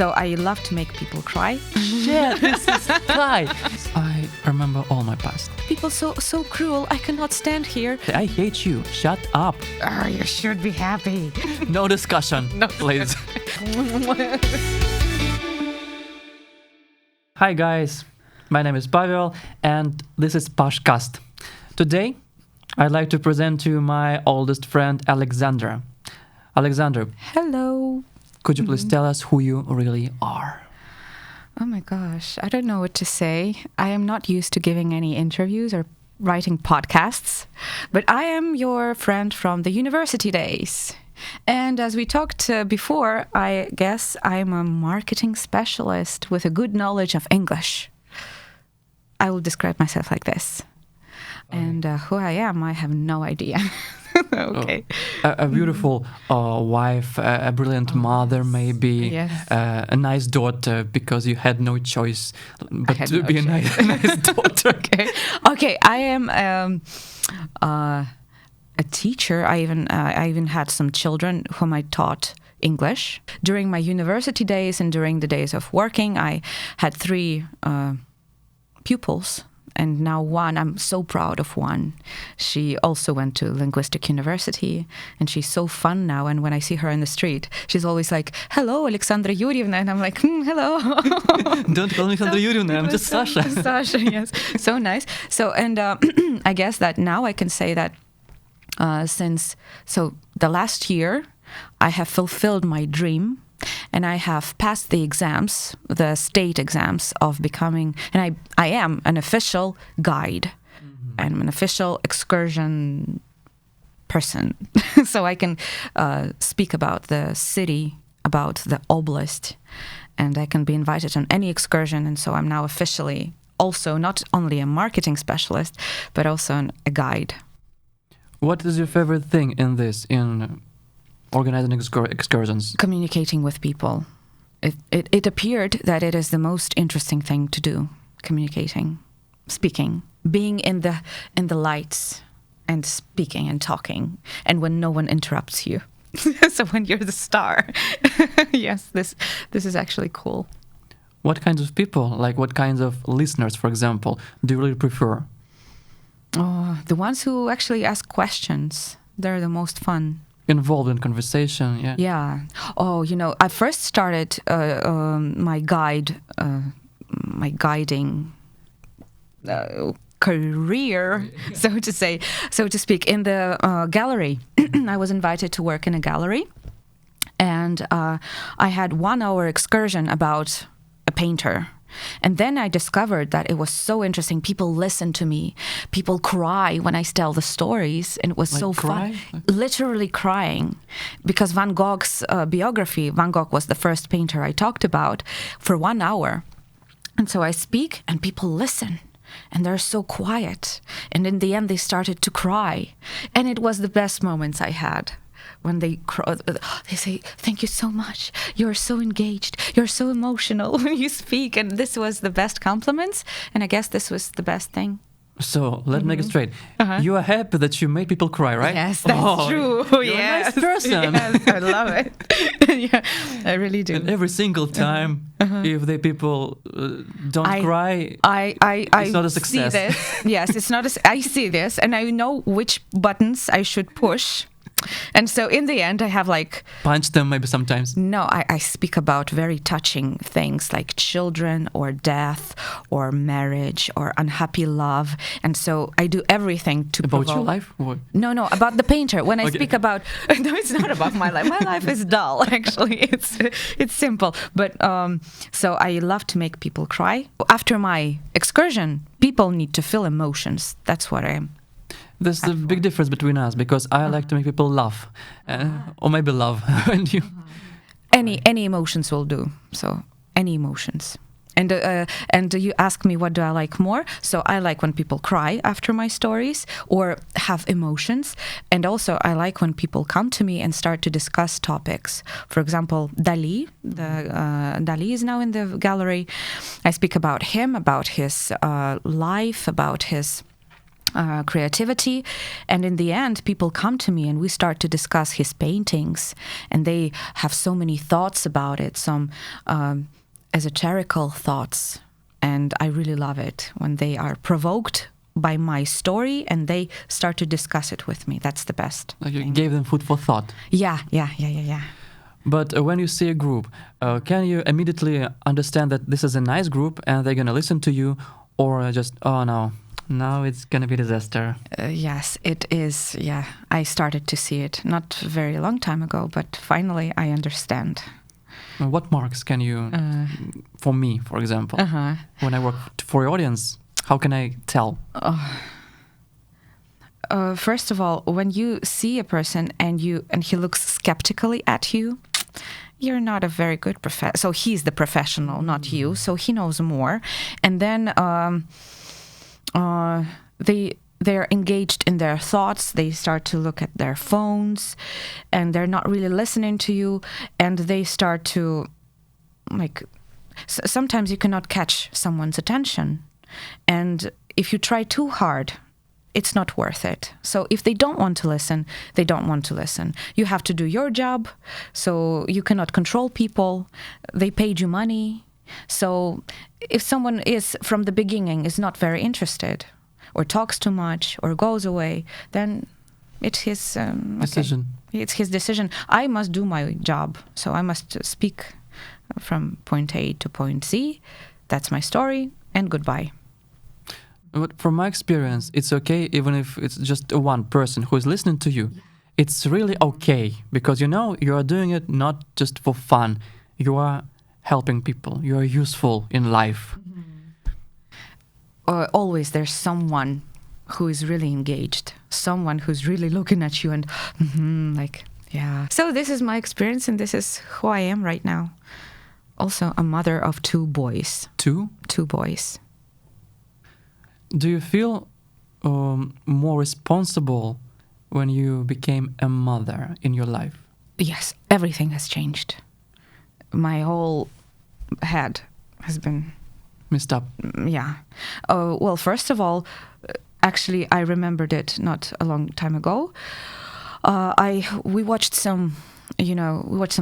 So I love to make people cry. Shit, this is Kai. I remember all my past. People so cruel. I cannot stand here. I hate you. Shut up. Oh, you should be happy. No discussion, please. Hi guys, my name is Pavel and this is PashCast. Today, I'd like to present to you my oldest friend, Alexandra. Alexandra. Hello. Could you please tell us who you really are? Oh my gosh, I don't know what to say. I am not used to giving any interviews or writing podcasts, but I am your friend from the university days. And as we talked before, I guess I'm a marketing specialist with a good knowledge of English. I will describe myself like this. And who I am, I have no idea. Okay. A beautiful wife, a brilliant mother, maybe. Yes. A nice daughter because you had no choice but to be a nice daughter. Okay. I am a teacher. I even had some children whom I taught English. During my university days and during the days of working, I had 3 pupils. And now one, I'm so proud of one. She also went to linguistic university and she's so fun now. And when I see her in the street, she's always like, hello, Alexandra Yurievna. And I'm like, hello. Don't call me Alexandra Yurievna, I'm just Sasha. Sasha, yes. So nice. So, and I guess that now I can say that so the last year, I have fulfilled my dream. And I have passed the exams, the state exams of becoming, and I am an official guide. Mm-hmm. I'm an official excursion person. So I can speak about the city, about the oblast, and I can be invited on any excursion. And so I'm now officially also not only a marketing specialist, but also a guide. What is your favorite thing in organizing excursions? Communicating with people. It appeared that it is the most interesting thing to do. Communicating, speaking, being in the lights and speaking and talking, and when no one interrupts you. So when you're the star. Yes, this is actually cool. What kinds of people, like what kinds of listeners, for example, do you really prefer? Oh, the ones who actually ask questions. They're the most fun. Involved in conversation, yeah. Yeah. Oh, I first started my guiding career, so to speak, in the gallery. I was invited to work in a gallery, and I had 1-hour excursion about a painter. And then I discovered that it was so interesting. People listen to me. People cry when I tell the stories. And it was so fun. Literally crying. Because Van Gogh's biography, Van Gogh was the first painter I talked about for 1 hour. And so I speak and people listen. And they're so quiet. And in the end, they started to cry. And it was the best moments I had. When they say, thank you so much. You're so engaged. You're so emotional when you speak. And this was the best compliments. And I guess this was the best thing. So let me make it straight. You are happy that you made people cry, right? Yes, that's true. You're a nice person. Yes, I love it. Yeah, I really do. And every single time, if the people don't cry, it's not a success. See this. Yes, it's not. I see this, and I know which buttons I should push. And so in the end, I have punch them maybe sometimes. No, I speak about very touching things like children or death or marriage or unhappy love. And so I do everything to About your life? Or? No, about the painter. When I speak about... No, it's not about my life. My life is dull, actually. It's simple. But so I love to make people cry. After my excursion, people need to feel emotions. That's what I am. There's a big difference between us because I like to make people laugh, or maybe love. And you, any emotions will do. So any emotions, and you ask me what do I like more? So I like when people cry after my stories or have emotions, and also I like when people come to me and start to discuss topics. For example, Dali. Dali is now in the gallery. I speak about him, about his life, about his creativity. And in the end, people come to me and we start to discuss his paintings, and they have so many thoughts about it, some esoterical thoughts. And I really love it when they are provoked by my story and they start to discuss it with me. That's the best. Like you thing. gave them food for thought. Yeah. But when you see a group, can you immediately understand that this is a nice group and they're going to listen to you, or just, oh no, now it's going to be a disaster? Yes, it is. Yeah, I started to see it not very long time ago, but finally I understand. What marks can you, for me, for example, when I work for your audience, how can I tell? First of all, when you see a person and he looks skeptically at you, you're not a very good professional. So he's the professional, not you. So he knows more. And then they're engaged in their thoughts. They start to look at their phones, and they're not really listening to you. And they start to, like, sometimes you cannot catch someone's attention. And if you try too hard, it's not worth it. So if they don't want to listen, they don't want to listen. You have to do your job, so you cannot control people. They paid you money. So if someone is, from the beginning, is not very interested, or talks too much, or goes away, then it's his decision. It's his decision. I must do my job, so I must speak from point A to point Z. That's my story, and goodbye. But from my experience, it's okay even if it's just one person who is listening to you. It's really okay, because you know you are doing it not just for fun. You are helping people. You are useful in life. Always there's someone who is really engaged, someone who's really looking at you and yeah. So this is my experience, and this is who I am right now. Also a mother of 2 boys. 2 boys. Do you feel more responsible when you became a mother in your life? Yes, everything has changed. My whole head has been messed up. Yeah. Well, first of all, actually, I remembered it not a long time ago. We watched some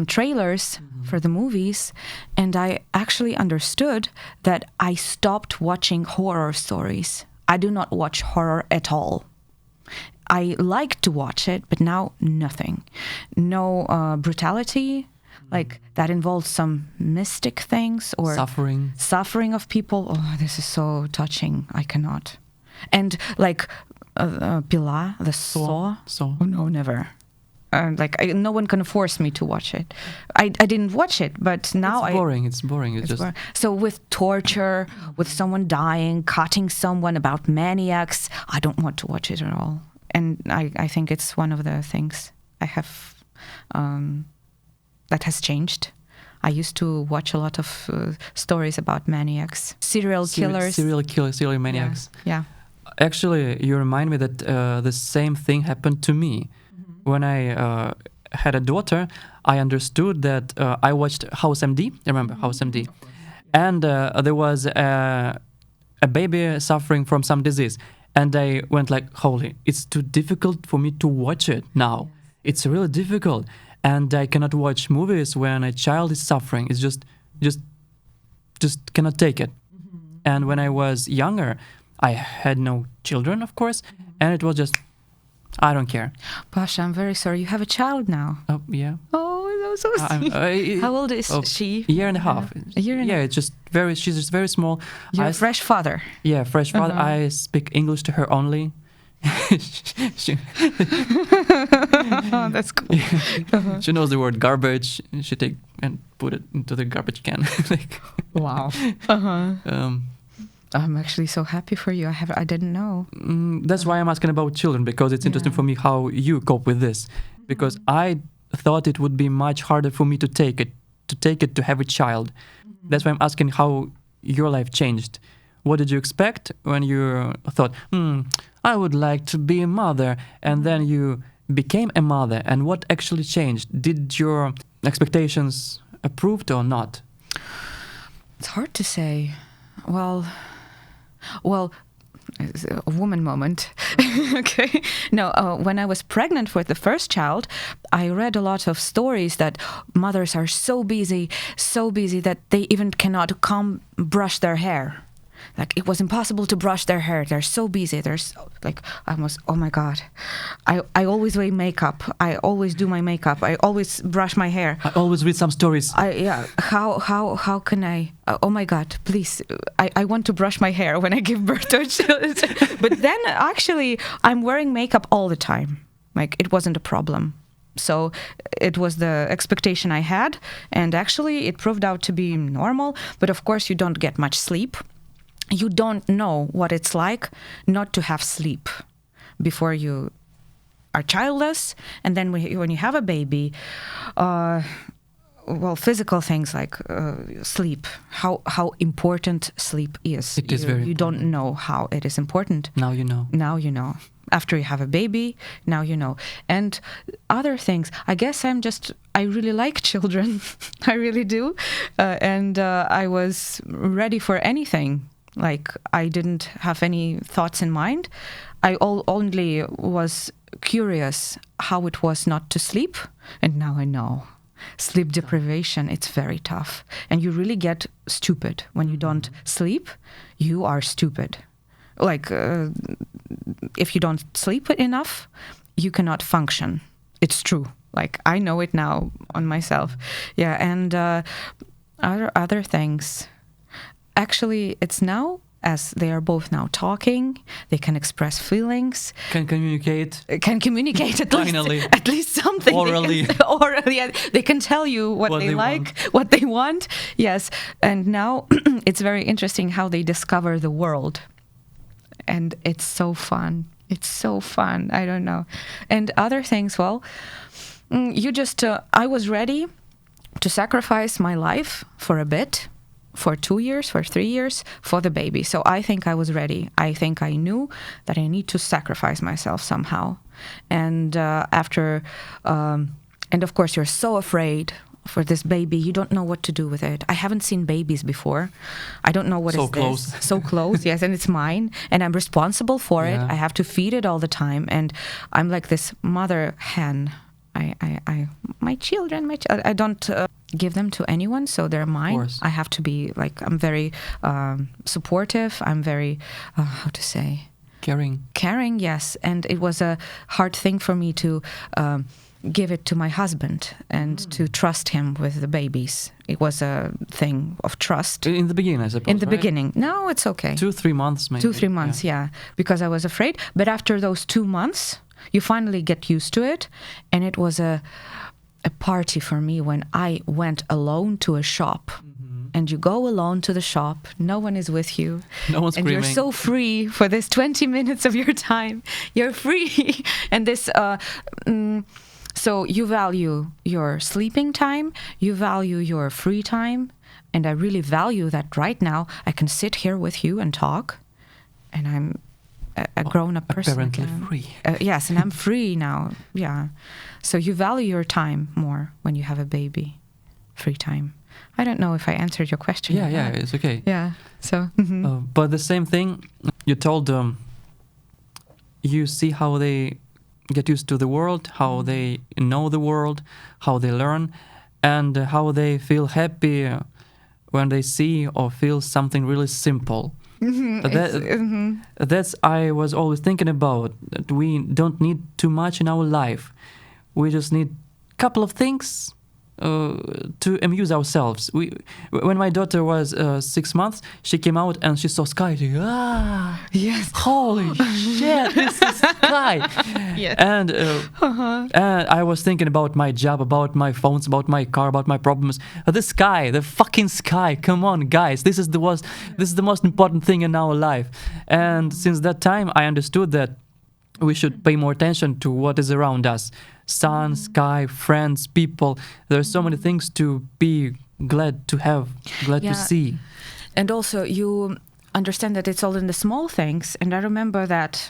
trailers for the movies, and I actually understood that I stopped watching horror stories. I do not watch horror at all. I like to watch it, but now nothing. No brutality, like that involves some mystic things or suffering of people. Oh, this is so touching. I cannot. And like Pila, the Saw. Oh no, never. No one can force me to watch it. I didn't watch it, but now it's boring. It's boring. It's just boring. So with torture, with someone dying, cutting someone, about maniacs, I don't want to watch it at all. And I think it's one of the things I have that has changed. I used to watch a lot of stories about maniacs, serial maniacs. Yeah. Actually, you remind me that the same thing happened to me. When I had a daughter, I understood that I watched House MD. Remember House MD? And there was a baby suffering from some disease. And I went like, holy, it's too difficult for me to watch it now. It's really difficult. And I cannot watch movies when a child is suffering. It's just cannot take it. And when I was younger, I had no children, of course. And it was just, I don't care. Pasha, I'm very sorry. You have a child now. Oh, yeah. Oh, that was so sweet. How old is she? A year and a half. A year and a half. Yeah, she's just very small. You're a fresh father. Yeah, fresh father. I speak English to her only. That's cool. She knows the word garbage. She take and put it into the garbage can. Wow. I'm actually so happy for you. I didn't know. That's why I'm asking about children, because it's interesting for me how you cope with this. Because I thought it would be much harder for me to take it to have a child. That's why I'm asking how your life changed. What did you expect when you thought, I would like to be a mother, and then you became a mother, and what actually changed? Did your expectations approved or not? It's hard to say. Well, It's a woman moment. Okay. No, when I was pregnant with the first child, I read a lot of stories that mothers are so busy that they even cannot brush their hair. Like it was impossible to brush their hair. They're so busy. Oh my God. I always wear makeup. I always do my makeup. I always brush my hair. I always read some stories. How can I? Oh my God, please. I want to brush my hair when I give birth to a child. But then actually I'm wearing makeup all the time. Like it wasn't a problem. So it was the expectation I had. And actually it proved out to be normal. But of course you don't get much sleep. You don't know what it's like not to have sleep before you are childless. And then when you have a baby, physical things like sleep, how important sleep is. It is very important. You don't know how it is important. Now you know. Now you know. After you have a baby, now you know. And other things, I guess I really like children. I really do. And I was ready for anything. Like I didn't have any thoughts in mind. I only was curious how it was not to sleep. And now I know. Sleep deprivation, it's very tough. And you really get stupid. When you don't sleep, you are stupid. Like if you don't sleep enough, you cannot function. It's true. Like I know it now on myself. Yeah, and other things. Actually, it's now, as they are both now talking, they can express feelings. Can communicate. At least something. Orally. They can tell you what they like, what they want. Yes. And now it's very interesting how they discover the world. And it's so fun. I don't know. And other things, I was ready to sacrifice my life for a bit. For 2 years, for 3 years, for the baby. So I think I was ready. I think I knew that I need to sacrifice myself somehow. And and of course, you're so afraid for this baby. You don't know what to do with it. I haven't seen babies before. I don't know what is close. This. So close, yes, and it's mine. And I'm responsible for it. I have to feed it all the time. And I'm like this mother hen. My children, I don't give them to anyone, so they're mine. I have to be I'm very supportive. I'm very, how to say? Caring, yes. And it was a hard thing for me to give it to my husband and to trust him with the babies. It was a thing of trust. In the beginning, I suppose, In the beginning. No, it's okay. 2-3 months, maybe. 2-3 months, yeah. Because I was afraid. But after those 2 months, you finally get used to it. And it was a party for me when I went alone to a shop. And you go alone to the shop, no one is with you. No one's screaming. And you're so free for this 20 minutes of your time. You're free. And this, so you value your sleeping time, you value your free time. And I really value that right now. I can sit here with you and talk. And I'm a grown-up person. Apparently free. Yes, and I'm free now. Yeah. So you value your time more when you have a baby. Free time. I don't know if I answered your question. Yeah, it's okay. Yeah. So. But the same thing you told you see how they get used to the world, how they know the world, how they learn, and how they feel happy when they see or feel something really simple. That's I was always thinking about. That we don't need too much in our life. We just need a couple of things to amuse ourselves. When my daughter was 6 months, she came out and she saw sky. Yes. Holy shit! This is sky. Yes. And I was thinking about my job, about my phones, about my car, about my problems. The sky, the fucking sky. Come on, guys. This is the most important thing in our life. And since that time, I understood that we should pay more attention to what is around us. Sun, sky, friends, people. There are so many things to be glad to have, to see. And also you understand that it's all in the small things. And I remember that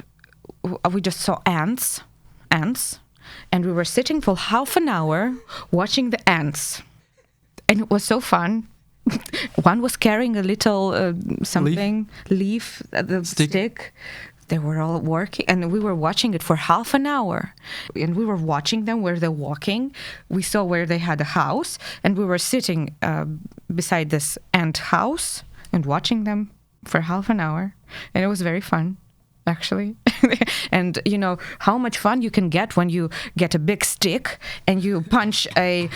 we just saw ants, and we were sitting for half an hour watching the ants. And it was so fun. One was carrying a little something leaf, the stick. They were all working, and we were watching it for half an hour. And we were watching them where they're walking. We saw where they had a house, and we were sitting beside this ant house and watching them for half an hour. And it was very fun, actually. And you know how much fun you can get when you get a big stick and you punch a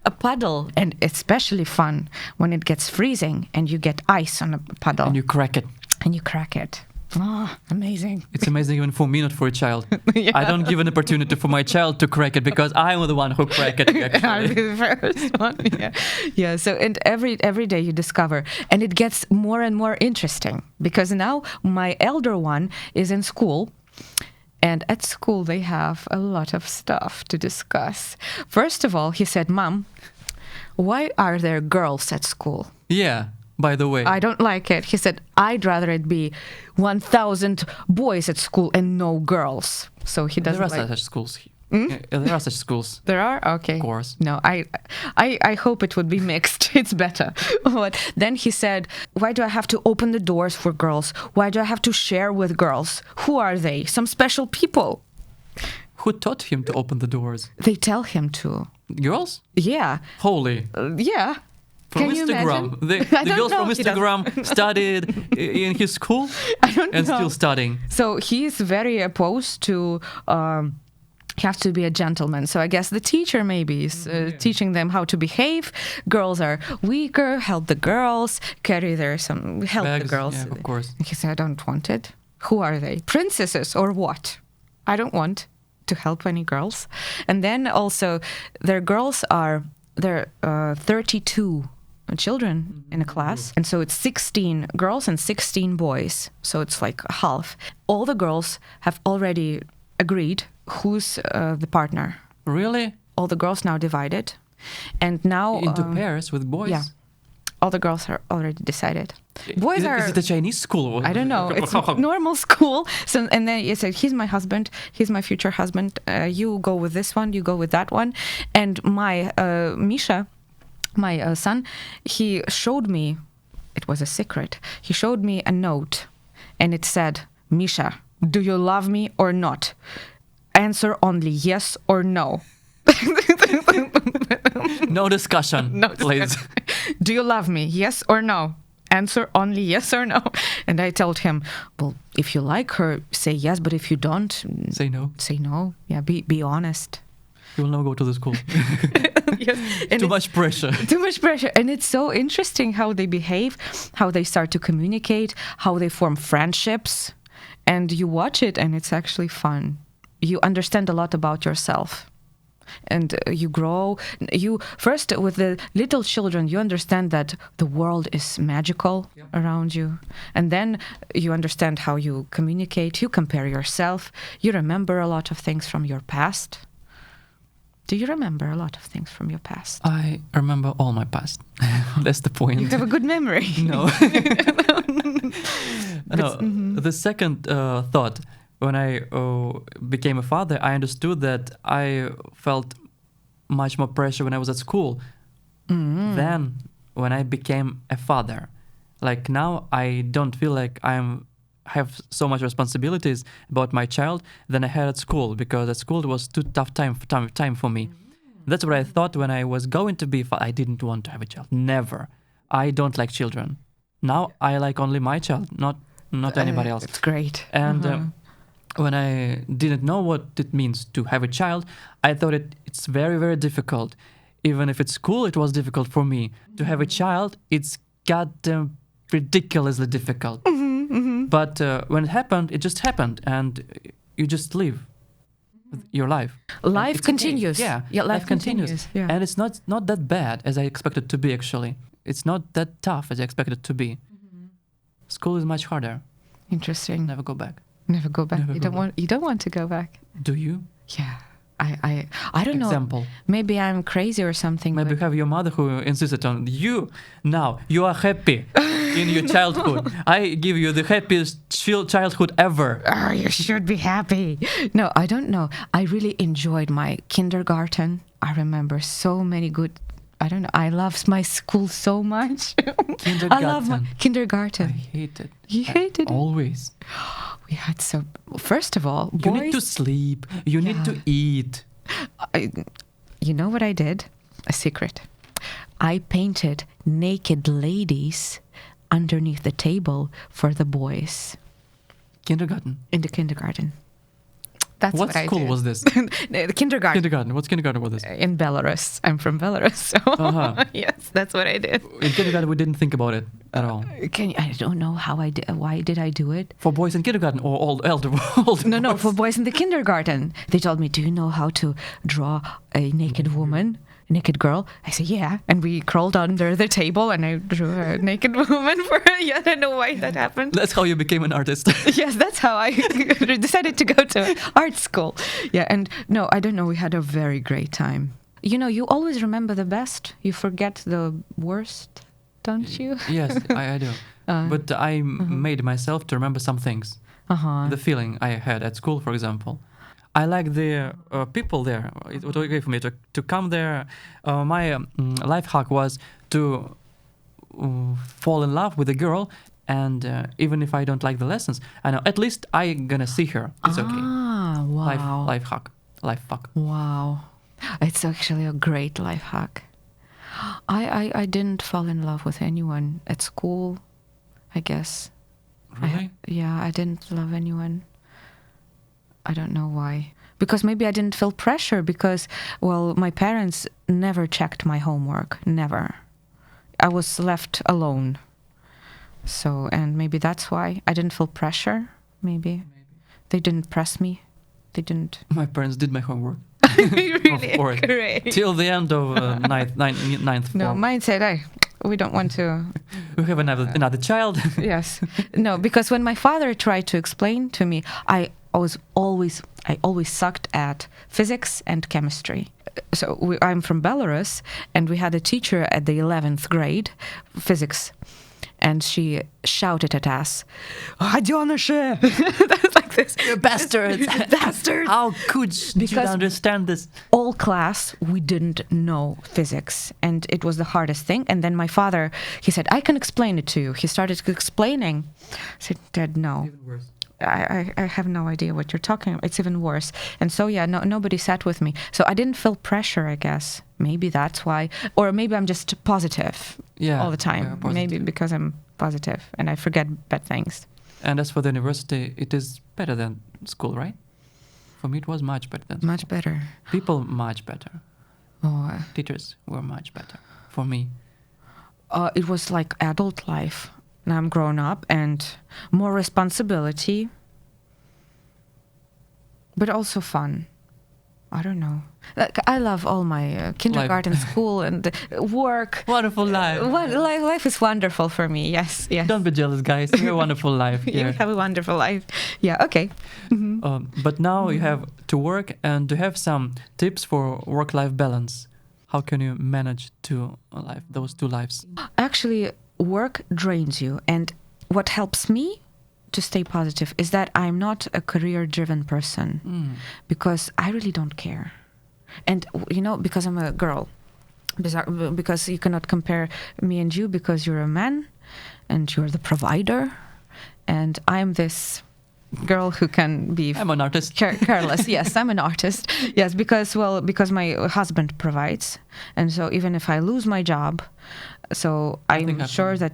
a puddle. And especially fun when it gets freezing and you get ice on a puddle And you crack it. Oh, amazing. It's amazing even for me, not for a child. Yeah. I don't give an opportunity for my child to crack it because I'm the one who crack it, I'll actually. be the first one. Yeah. So, and every day you discover, and it gets more and more interesting because now my elder one is in school, and at school they have a lot of stuff to discuss. First of all, he said, "Mom, why are there girls at school?" Yeah, by the way. I don't like it. He said, "I'd rather it be 1,000 boys at school and no girls." So he doesn't There are such schools. There are such schools. There are? Okay. Of course. No, I hope it would be mixed. It's better. But then he said, "Why do I have to open the doors for girls? Why do I have to share with girls? Who are they? Some special people." Who taught him to open the doors? They tell him to. Girls? Yeah. Holy. Yeah. From Can you Instagram. imagine? I The don't girls know. from He doesn't. Instagram studied in his school I don't and know. still studying. So he's very opposed to. He has to be a gentleman. So I guess the teacher maybe is teaching them how to behave. Girls are weaker. Help the girls carry help Bags, the girls. yeah, of course. He said, "I don't want it. Who are they? Princesses or what? I don't want to help any girls." And then also, there are 32 children in a class, and so it's 16 girls and 16 boys. So it's like half. All the girls have already agreed who's the partner. Really? All the girls now divided, and now Into pairs with boys? yeah, all the girls are already decided. Boys Is it a Chinese school? I don't know. It's normal school. So, and then he said, "He's my husband. He's my future husband. You go with this one. You go with that one." And my Misha, my son, he showed me. It was a secret. He showed me a note, and it said, "Misha, do you love me or not? Answer only yes or no." No discussion, No please. "Do you love me? Yes or no? Answer only yes or no." And I told him, "Well, if you like her, say yes, but if you don't, Say no. say no. Yeah, be honest." You will never go to the school. Yes. And Too much pressure. Too much pressure. And it's so interesting how they behave, how they start to communicate, how they form friendships. And you watch it, and it's actually fun. You understand a lot about yourself. And you grow. You first, with the little children, you understand that the world is magical around you, and then you understand how you communicate. You compare yourself. You remember a lot of things from your past. Do you remember a lot of things from your past? I remember all my past. That's the point. You have a good memory. No. No. The second thought, when I became a father, I understood that I felt much more pressure when I was at school than when I became a father. Like now, I don't feel like have so much responsibilities about my child than I had at school, because at school it was too tough time for me. That's what I thought when I was going to be. I didn't want to have a child. Never. I don't like children. Now I like only my child, not anybody else. It's great. And when I didn't know what it means to have a child, I thought it's very, very difficult. Even if it's cool, it was difficult for me. To have a child, it's goddamn ridiculously difficult. But when it happened, it just happened, and you just live your life. Life It's continues. okay. Yeah, Life continues. Yeah. And it's not that bad as I expected to be, actually. It's not that tough as I expected to be. School is much harder. Interesting. Never go back. Never go back. Never You go don't want. You don't want to go back. Do you? Yeah. I don't know. Example. Maybe I'm crazy or something. Maybe you have your mother who insisted on you. Now you are happy in your childhood. I give you the happiest childhood ever. You should be happy. No, I don't know. I really enjoyed my kindergarten. I remember so many good. I don't know. I love my school so much. Kindergarten. I love my kindergarten. I hate it. You hated it? Always. We had so. First of all, You boys. need to sleep. You need to eat. You know what I did? A secret. I painted naked ladies underneath the table for the boys Kindergarten. in the kindergarten. That's what I school did. was this? The kindergarten. Kindergarten. What's kindergarten was this? In Belarus. I'm from Belarus, so yes, that's what I did. In kindergarten, we didn't think about it at all. I don't know how I did. Why did I do it? For boys in kindergarten or older No, boys? for boys in the kindergarten. They told me, "Do you know how to draw a naked woman, a naked girl?" I said, "Yeah." And we crawled under the table, and I drew a naked woman for her. Yeah, I don't know why that happened. That's how you became an artist. Yes, that's how I decided to go to art school. Yeah, and no, I don't know. We had a very great time. You know, you always remember the best. You forget the worst, don't you? Yes, I do. But I made myself to remember some things. The feeling I had at school, for example. I like the people there. It was okay for me to come there. My life hack was to fall in love with a girl, and even if I don't like the lessons, I know at least I'm gonna see her. It's okay. Wow. Life hack. Wow. It's actually a great life hack. I didn't fall in love with anyone at school, I guess. Really? I didn't love anyone. I don't know why. Because maybe I didn't feel pressure because, well, my parents never checked my homework. Never. I was left alone. So, and maybe that's why I didn't feel pressure. Maybe. They didn't press me. They didn't. My parents did my homework. Really? Of course. Great. Till the end of ninth form. No, mine said, we don't want to. We have another child. Yes. No, because when my father tried to explain to me, I always sucked at physics and chemistry. So I'm from Belarus, and we had a teacher at the 11th grade, physics, and she shouted at us, "Гаденыши!" That's like this. You bastards! Bastards! How could you understand this? All class, we didn't know physics, and it was the hardest thing. And then my father, he said, "I can explain it to you." He started explaining. I said, "Dad, no." Even worse. I have no idea what you're talking about. It's even worse. And so, nobody sat with me. So I didn't feel pressure, I guess. Maybe that's why. Or maybe I'm just positive all the time. Maybe because I'm positive and I forget bad things. And as for the university, it is better than school, right? For me, it was much better than school. Much better. People, much better. Oh, Teachers were much better for me. it was like adult life. Now I'm grown up and more responsibility, but also fun. I don't know. Like, I love all my kindergarten, school, and work. Wonderful life. Life is wonderful for me. Yes, yes. Don't be jealous, guys. You have a wonderful life here. You have a wonderful life. Yeah. Okay. But now you have to work, and to have some tips for work-life balance. How can you manage those two lives? Actually, work drains you, and what helps me to stay positive is that I'm not a career-driven person because I really don't care. And, because I'm a girl, because you cannot compare me and you because you're a man and you're the provider, and I'm this girl who can be... I'm an artist. Careless. Yes, I'm an artist. Yes, because my husband provides. And so even if I lose my job, so I'm sure that,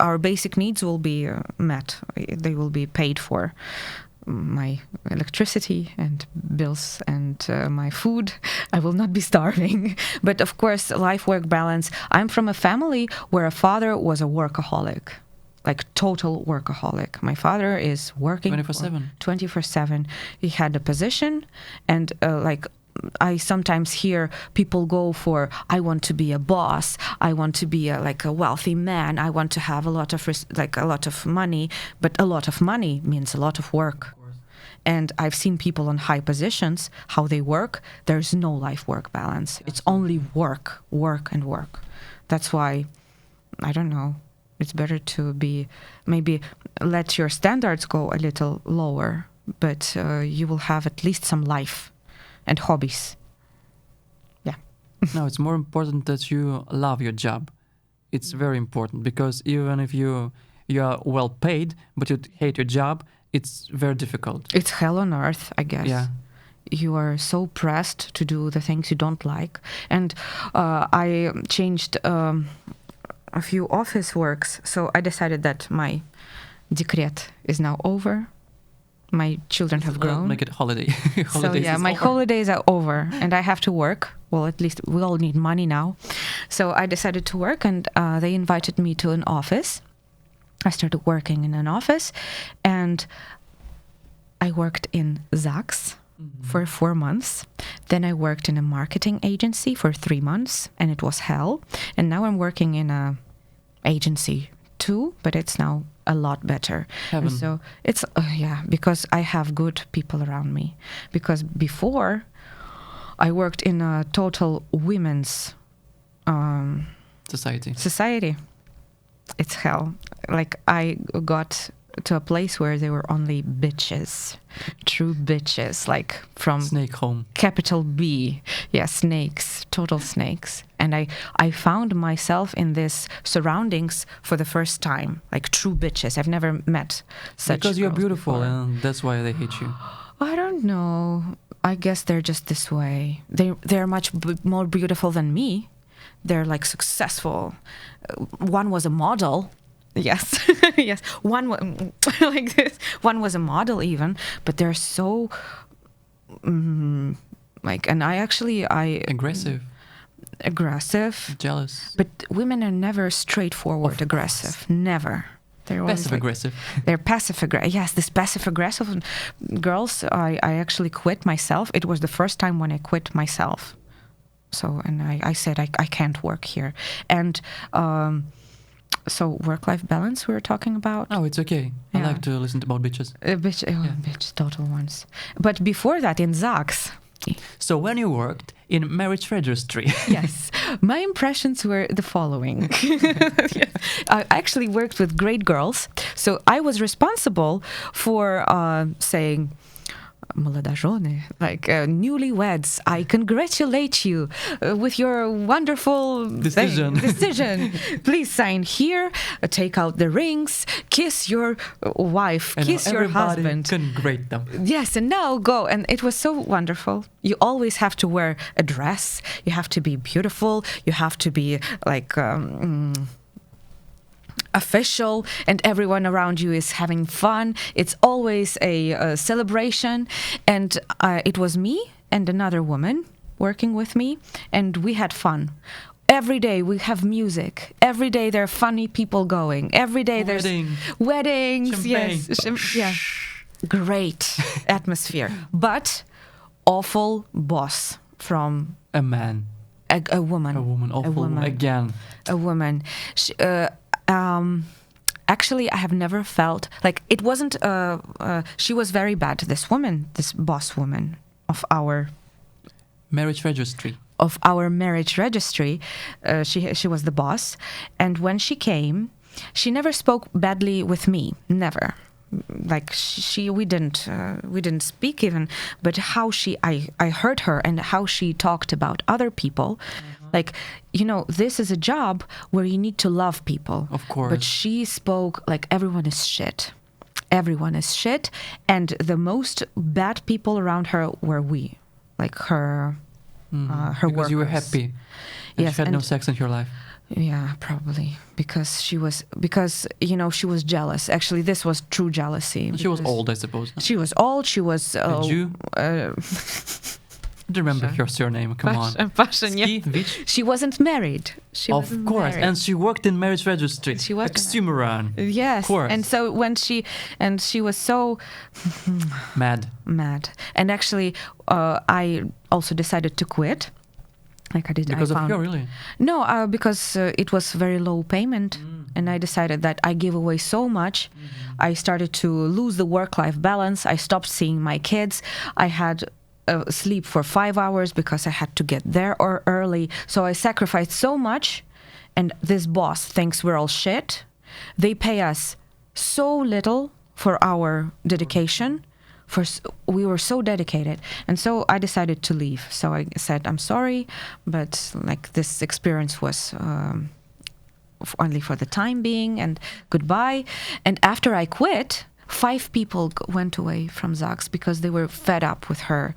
our basic needs will be met. They will be paid for. My electricity and bills and my food. I will not be starving. But of course, life-work balance. I'm from a family where a father was a workaholic. Like total workaholic. My father is working 24/7. 24/7. He had a position, and I sometimes hear people go for, I want to be a boss, I want to be a wealthy man, I want to have a lot of money, but a lot of money means a lot of work. And I've seen people on high positions, how they work, there's no life-work balance. It's only work, and work. That's why, I don't know, it's better to maybe let your standards go a little lower, but you will have at least some life. and hobbies. Yeah. No, it's more important that you love your job. It's very important, because even if you are well paid, but you hate your job, it's very difficult. It's hell on earth, I guess. Yeah. You are so pressed to do the things you don't like. And I changed a few office works, so I decided that my decret is now over. My children have grown. Make it holiday. So yeah, my holidays are over and I have to work. Well, at least we all need money now. So I decided to work, and they invited me to an office. I started working in an office, and I worked in Saks for 4 months. Then I worked in a marketing agency for 3 months, and it was hell. And now I'm working in a agency too, but it's now a lot better. Heaven. And so it's because I have good people around me. Because before I worked in a total women's society. It's hell. Like, I got to a place where there were only bitches, true bitches, like from Snake home. Capital B. Yeah, snakes, total snakes. And I found myself in this surroundings for the first time, like true bitches. I've never met such. Because you're girls beautiful, before. and that's why they hate you. I don't know. I guess they're just this way. They're much more beautiful than me. They're like successful. One was a model. Yes, yes. One like this. One was a model even, but they're so like. And I aggressive, jealous. But women are never straightforward aggressive. Never. They're always Passive aggressive. They're passive aggressive. Yes, this passive aggressive girls. I actually quit myself. It was the first time when I quit myself. So, and I said I can't work here. And so work-life balance we were talking about. Oh, it's okay. Yeah. I like to listen about bitches. Bitch, total ones. But before that, in Saks. So when you worked in Marriage Registry. Yes, my impressions were the following. Yes. I actually worked with great girls, so I was responsible for saying, молодожены, like newlyweds, I congratulate you with your wonderful decision. Please sign here, take out the rings, kiss your wife, and kiss your husband. Can grate them. Yes, and now go. And it was so wonderful. You always have to wear a dress. You have to be beautiful. You have to be like official, and everyone around you is having fun. It's always a celebration. And it was me and another woman working with me, and we had fun. Every day we have music. Every day there are funny people going. Every day there's weddings. Champagne. Yes, yeah, great atmosphere. But awful boss from a man, a woman, awful, a woman again, a woman. Actually, I have never felt like it wasn't. She was very bad. This woman, this boss woman of our Marriage Registry. She was the boss, and when she came, she never spoke badly with me. Never. Like we didn't speak even, but how I heard her and how she talked about other people. Like, this is a job where you need to love people. Of course. But she spoke like everyone is shit. Everyone is shit. And the most bad people around her were we. Like her because workers. You were happy. And yes, she had no sex in your life. Yeah, probably. Because she was jealous. Actually, this was true jealousy. She was old, I suppose. She was old. She was... a Jew? I don't remember your surname. Come on. Passion, yeah. She wasn't married. Of course. Married. And she worked in Marriage Registry. She was Oxymoron. Yes. Of course. And so she was so mad. And actually, I also decided to quit. Like I did. Because of her, really? No, because it was very low payment, and I decided that I give away so much. I started to lose the work-life balance. I stopped seeing my kids. I had sleep for 5 hours because I had to get there or early. So I sacrificed so much, and this boss thinks we're all shit. They pay us so little for our dedication, we were so dedicated, and so I decided to leave. So I said, I'm sorry, but like this experience was only for the time being, and goodbye. And after I quit, 5 people went away from Zaks because they were fed up with her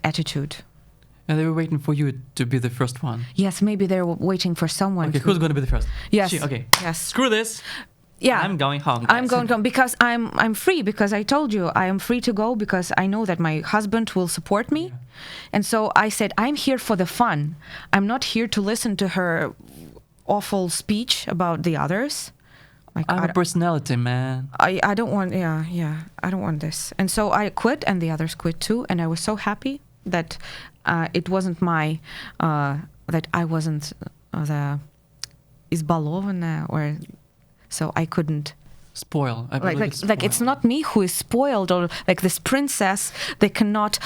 attitude. And they were waiting for you to be the first one. Yes, maybe they were waiting for someone. Okay, who's going to be the first? Yes. Okay. Yes. Screw this. Yeah. I'm going home. I'm going home because I'm free, because I told you I am free to go because I know that my husband will support me. Yeah. And so I said, I'm here for the fun. I'm not here to listen to her awful speech about the others. Like, I'm a personality, man. I don't want, I don't want this. And so I quit, and the others quit too. And I was so happy that it wasn't that I wasn't the избалованная, or so I couldn't spoil. Like it's not me who is spoiled, or like this princess. They cannot.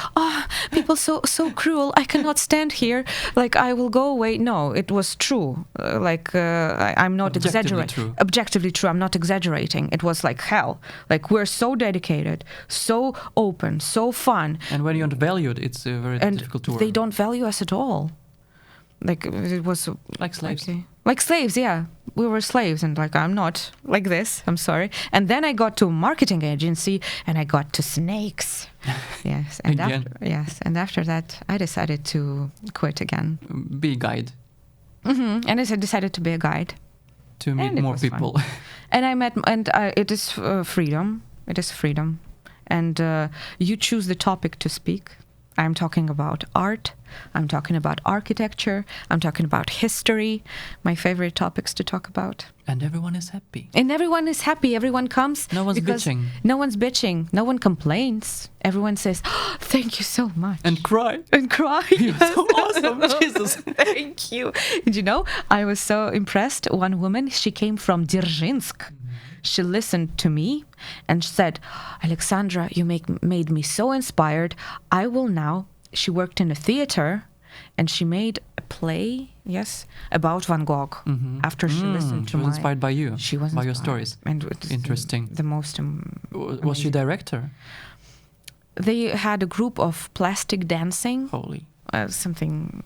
People so cruel. I cannot stand here. Like I will go away. No, it was true. I'm not exaggerating. Objectively true. I'm not exaggerating. It was like hell. Like we're so dedicated, so open, so fun. And when you're not valued, it's very difficult to work. They don't value us at all. Like it was like slaves. Like slaves, yeah. We were slaves, and like I'm not like this. I'm sorry. And then I got to a marketing agency, and I got to snakes. Yes, and after that, I decided to quit again. Be a guide. Mm-hmm. And I decided to be a guide. To meet more people. And I met, and it is freedom. It is freedom, and you choose the topic to speak. I'm talking about art. I'm talking about architecture. I'm talking about history. My favorite topics to talk about. And everyone is happy. And everyone is happy. Everyone comes. No one's bitching. No one's bitching. No one complains. Everyone says, thank you so much. And cry. And cry. You're so awesome. Jesus. Thank you. And you know, I was so impressed. One woman, she came from Dzerzhinsk. She listened to me and said, Alexandra, you made me so inspired. I will now. She worked in a theater, and she made a play, about Van Gogh. Mm-hmm. After she listened to she was inspired by you. She was by inspired. Your stories. And interesting. The most. Was she director? They had a group of plastic dancing. Holy. Something.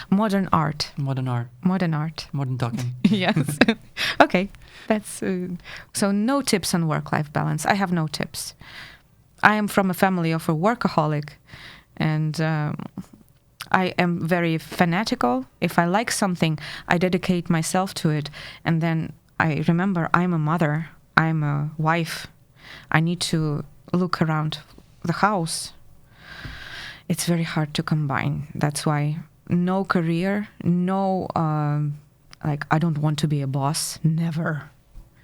Modern art. Modern art. Modern art. Modern talking. Yes. Okay. That's so no tips on work-life balance. I have no tips. I am from a family of a workaholic, and I am very fanatical. If I like something, I dedicate myself to it. And then I remember I'm a mother. I'm a wife. I need to look around the house. It's very hard to combine. That's why no career, no, I don't want to be a boss. Never.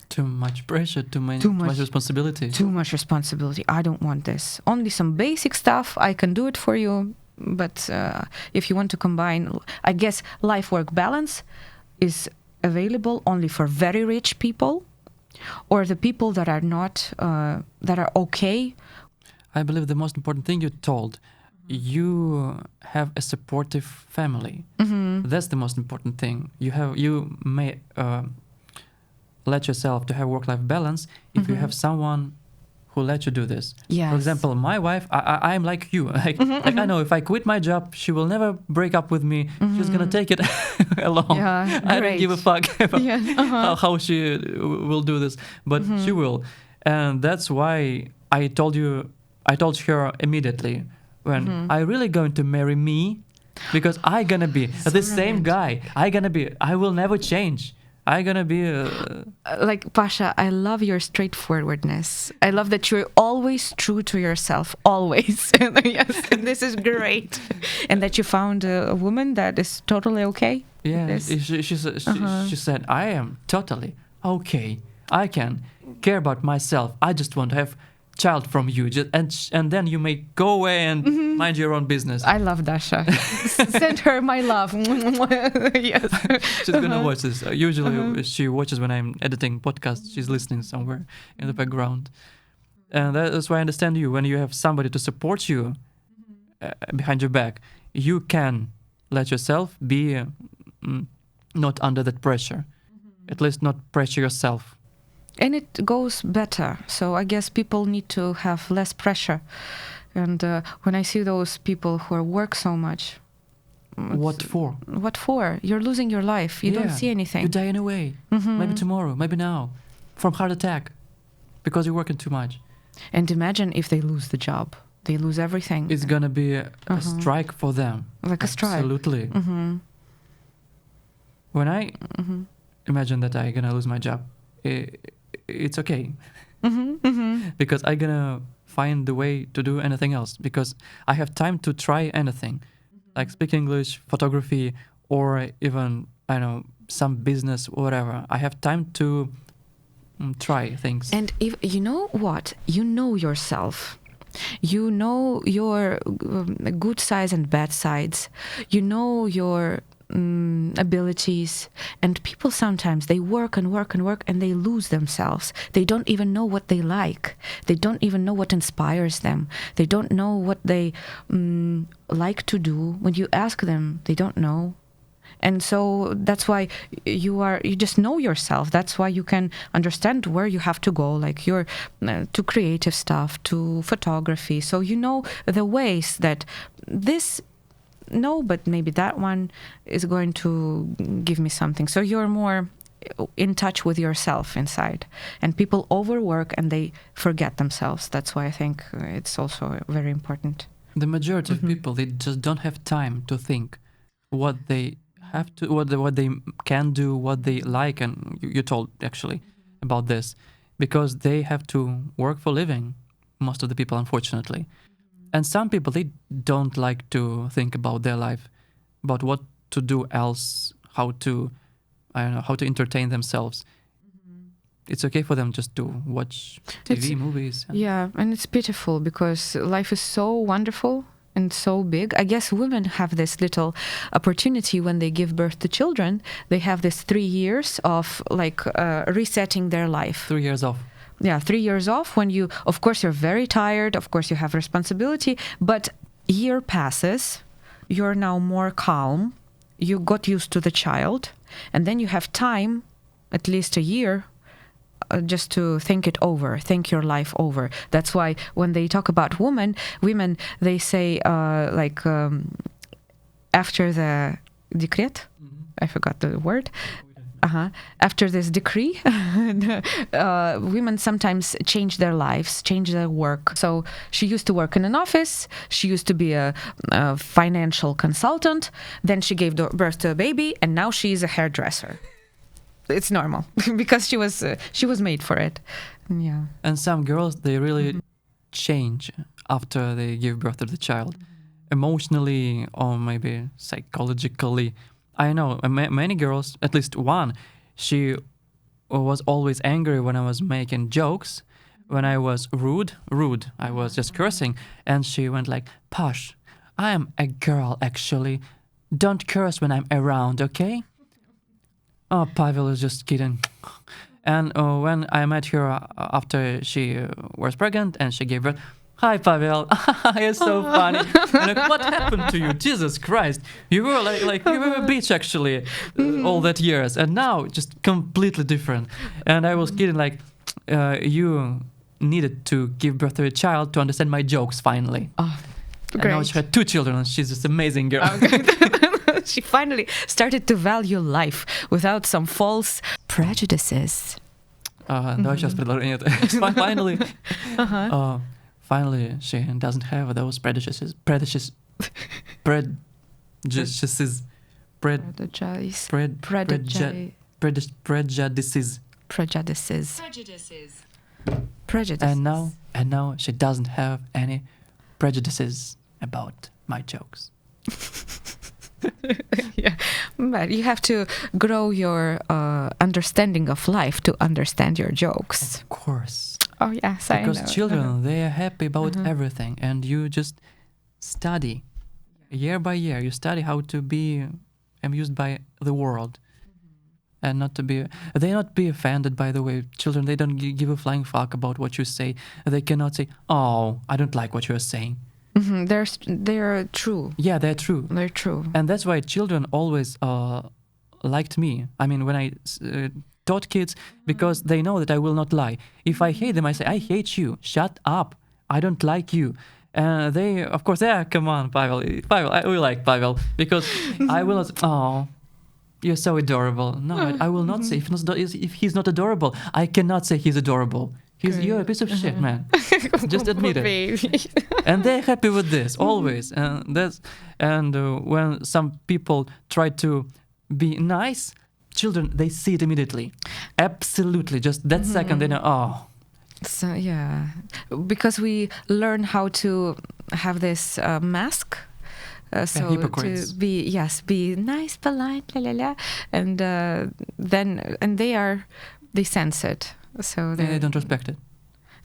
Too much pressure, too much responsibility. Too much responsibility. I don't want this. Only some basic stuff. I can do it for you. But if you want to combine, I guess life-work balance is available only for very rich people, or the people that are not, that are okay. I believe the most important thing you told, you have a supportive family. Mm-hmm. That's the most important thing. You may let yourself to have work-life balance if you have someone who let you do this. Yes. For example, my wife, I'm like you. Like I know if I quit my job, she will never break up with me. She's gonna take it along. Yeah, I don't give a fuck about how she will do this, but she will. And that's why I told her immediately, when I really going to marry me, because I gonna be the same guy. I will never change. I gonna be like Pasha. I love your straightforwardness. I love that you're always true to yourself, always. Yes, and this is great. And that you found a woman that is totally okay. Yeah, she said, I am totally okay. I can care about myself. I just want to have child from you, and then you may go away and mind your own business. I love Dasha. Send her my love. Yes. She's gonna watch this. Usually she watches when I'm editing podcasts. She's listening somewhere in the background, and that's why I understand you. When you have somebody to support you behind your back, you can let yourself be not under that pressure. At least not pressure yourself. and it goes better. So I guess people need to have less pressure. And when I see those people who work so much, What for? What for? You're losing your life. You don't see anything. You die anyway. Maybe tomorrow, maybe now, from heart attack, because you're working too much. And imagine if they lose the job. They lose everything. It's gonna be a strike for them. Like a strike. Absolutely. When I imagine that I'm gonna lose my job, it's okay. Because I'm gonna find the way to do anything else. Because I have time to try anything. Like speak English, photography, or even, I don't know, some business, whatever. I have time to try things. And if you know what? You know yourself. You know your good sides and bad sides. You know your abilities. And people sometimes, they work and work and work and they lose themselves. They don't even know what they like. They don't even know what inspires them. They don't know what they like to do. When you ask them, they don't know. And so that's why you just know yourself. That's why you can understand where you have to go, like you're to creative stuff, to photography. So you know the ways that this, no, but maybe that one is going to give me something. So you're more in touch with yourself inside. And people overwork and they forget themselves. That's why I think it's also very important. The majority of people, they just don't have time to think what they have to, what they can do, what they like, and you told actually about this, because they have to work for living, most of the people, unfortunately. And some people, they don't like to think about their life, about what to do else, how to, I don't know, how to entertain themselves. It's okay for them just to watch TV, movies. Yeah, and it's pitiful because life is so wonderful and so big. I guess women have this little opportunity when they give birth to children. They have this 3 years of like resetting their life. 3 years off. Yeah, 3 years off when you, of course, you're very tired. Of course, you have responsibility. But year passes. You're now more calm. You got used to the child. And then you have time, at least a year, just to think it over, think your life over. That's why when they talk about women, they say after the decree, I forgot the word. After this decree, women sometimes change their lives, change their work. So she used to work in an office. She used to be a financial consultant. Then she gave birth to a baby, and now she is a hairdresser. It's normal because she was made for it. Yeah. And some girls, they really change after they give birth to the child, emotionally or maybe psychologically. I know many girls, at least one, she was always angry when I was making jokes, when I was rude, I was just cursing, and she went like, "Pash, I am a girl actually. Don't curse when I'm around, okay?" Oh, Pavel is just kidding. And when I met her after she was pregnant and she gave birth, "Hi, Pavel, you're so funny." And like, what happened to you? Jesus Christ, you were like you were a bitch actually all that years, and now just completely different. And I was kidding like, you needed to give birth to a child to understand my jokes finally. Oh, and great. now she had 2 children, and she's this amazing girl. She finally started to value life without some false prejudices. Давай сейчас предложение. Finally, finally, she doesn't have those prejudices. Prejudices. And now she doesn't have any prejudices about my jokes. Yeah, but you have to grow your understanding of life to understand your jokes. Of course. Oh yes, I know. Because children, they are happy about everything, and you just study year by year. You study how to be amused by the world, and not to be. They not be offended. By the way, children, they don't give a flying fuck about what you say. They cannot say, "Oh, I don't like what you are saying." They're true. Yeah, they're true. They're true. And that's why children always liked me. I mean, when I taught kids because they know that I will not lie. If I hate them, I say, I hate you. Shut up. I don't like you. They, of course, yeah, come on, Pavel, we like Pavel because I will not. Oh, you're so adorable. No, I will not say if he's not adorable. I cannot say he's adorable. You're a piece of shit, man. Just admit it. And they're happy with this always. And when some people try to be nice, children, they see it immediately. Absolutely, just that second they know. Oh. So yeah, because we learn how to have this mask. So hypocrites. To be nice, polite, la la la, and then they sense it. So they don't respect it.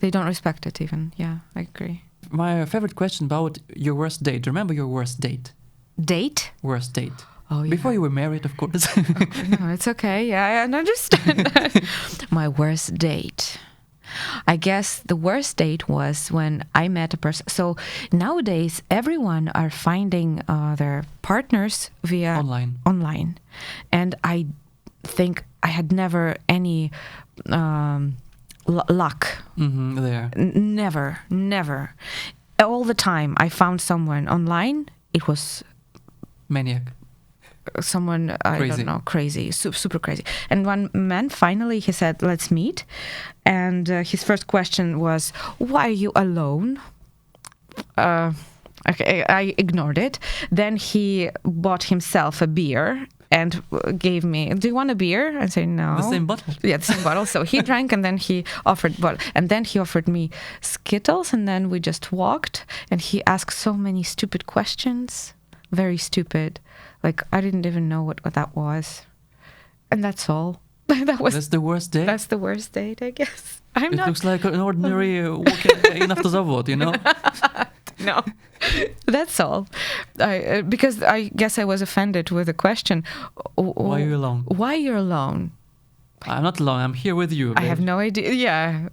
They don't respect it even. Yeah, I agree. My favorite question about your worst date. Remember your worst date? Date? Worst date. Oh, yeah. Before you were married, of course. No, it's okay. Yeah, I understand that. My worst date. I guess the worst date was when I met a person. So nowadays, everyone are finding their partners via online. And I think I had never any luck. There. Never. All the time I found someone online. It was maniac. Someone, I don't know, crazy, super crazy. And one man, finally, he said, let's meet. And his first question was, why are you alone? Okay, I ignored it. Then he bought himself a beer and gave me, do you want a beer? I said, no. The same bottle? Yeah, the same bottle. So he drank and then he offered me Skittles, and then we just walked, and he asked so many stupid questions. Very stupid. Like, I didn't even know what that was. And that's all. That's the worst date? That's the worst date, I guess. It looks like an ordinary walk in Автозавод, you know? No. That's all. Because I guess I was offended with the question. Why are you alone? Why you're alone? I'm not alone. I'm here with you. I have no idea. Yeah.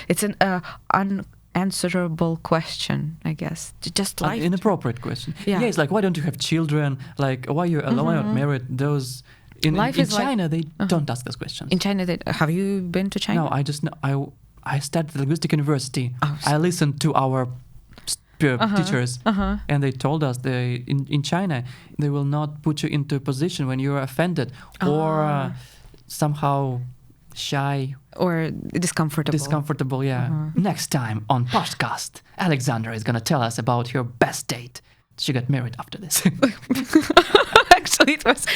It's an unanswerable question, I guess. Just life. An inappropriate question. Yeah. It's like, why don't you have children? Like, why you're alone, not married? Those in China, they don't ask those questions. In China, have you been to China? No, I just know. I studied at linguistic university. Oh, I listened to our teachers, and they told us in China they will not put you into a position when you are offended or somehow shy or discomfortable. Yeah. Next time on PashCast, Alexandra is gonna tell us about her best date. She got married after this. Actually, it was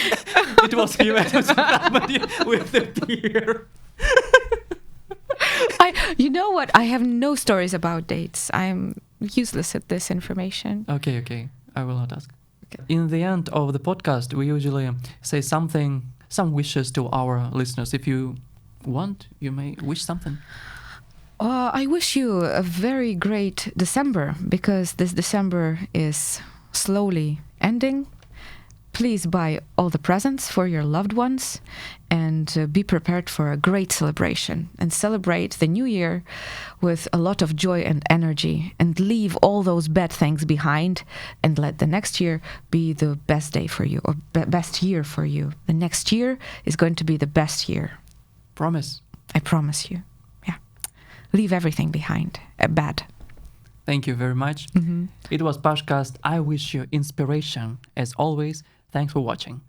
you with the beer. You know what? I have no stories about dates. I'm useless at this information. Okay. I will not ask. Okay. In the end of the podcast, we usually say some wishes to our listeners. If you want, you may wish something. I wish you a very great December, because this December is slowly ending. Please buy all the presents for your loved ones and be prepared for a great celebration, and celebrate the new year with a lot of joy and energy, and leave all those bad things behind, and let the next year be the best day for you, or best year for you. The next year is going to be the best year. Promise. I promise you. Yeah. Leave everything behind. Bad. Thank you very much. It was PashCast. I wish you inspiration. As always, thanks for watching.